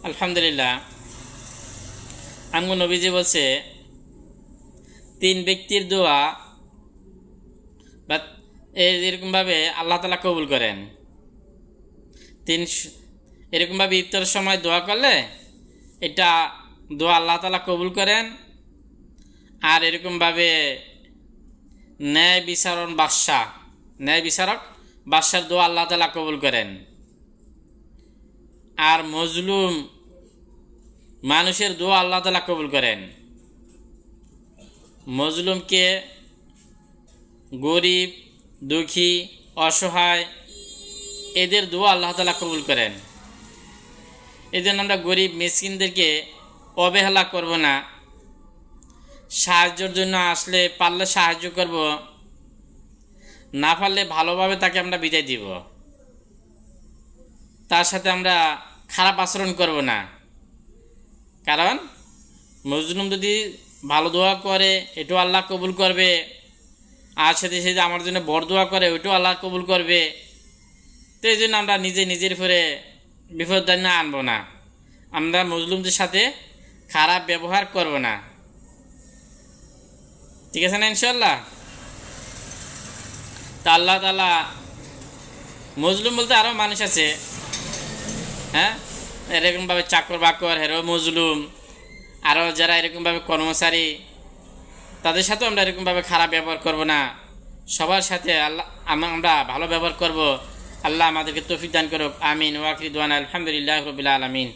আলহামদুলিল্লাহ, আমগো নবীজি বলছে তিন ব্যক্তির দোয়া বা এরকমভাবে আল্লাহ তাআলা কবুল করেন। এরকমভাবে ইফতারের সময় দোয়া করলে এটা দোয়া আল্লাহ তাআলা কবুল করেন। আর এরকমভাবে ন্যায় বিচারক বাদশার দোয়া আল্লাহ তাআলা কবুল করেন। আর মজলুম মানুষের দোয়া আল্লাহ তাআলা কবুল করেন। মজলুমকে, গরিব, দুঃখী, অসহায় এদের দোয়া আল্লাহ তাআলা কবুল করেন। এই জন্য আমরা গরিব মিসকিনদেরকে অবহেলা করব না। সাহায্যের জন্য আসলে পারলে সাহায্য করব, না পারলে ভালোভাবে তাকে আমরা বিদায় দিব। তার সাথে আমরা খারাপ আচরণ করব না। কারণ মজলুম যদি ভালো দোয়া করে এটাও আল্লাহ কবুল করবে, আর সাথে সাথে আমার জন্য বড় দোয়া করে ওইটাও আল্লাহ কবুল করবে। তো এই জন্য আমরা নিজের উপরে বিপদ না আনবো না। আমরা মজলুমদের সাথে খারাপ ব্যবহার করব না। ঠিক আছে না ইনশাল্লাহ? তা আল্লাহ তাআলা মজলুম বলতে আরও মানুষ আছে, হ্যাঁ, এরকমভাবে চাকর বাকর হেরো মজলুম, আরও যারা এরকমভাবে কর্মচারী তাদের সাথেও আমরা এরকমভাবে খারাপ ব্যবহার করব না। সবার সাথে আমরা ভালো ব্যবহার করব। আল্লাহ আমাদেরকে তৌফিক দান করুক। আমিন। ওয়া আখিরু দাওয়ানা আলহামদুলিল্লাহি রাব্বিল আলামিন।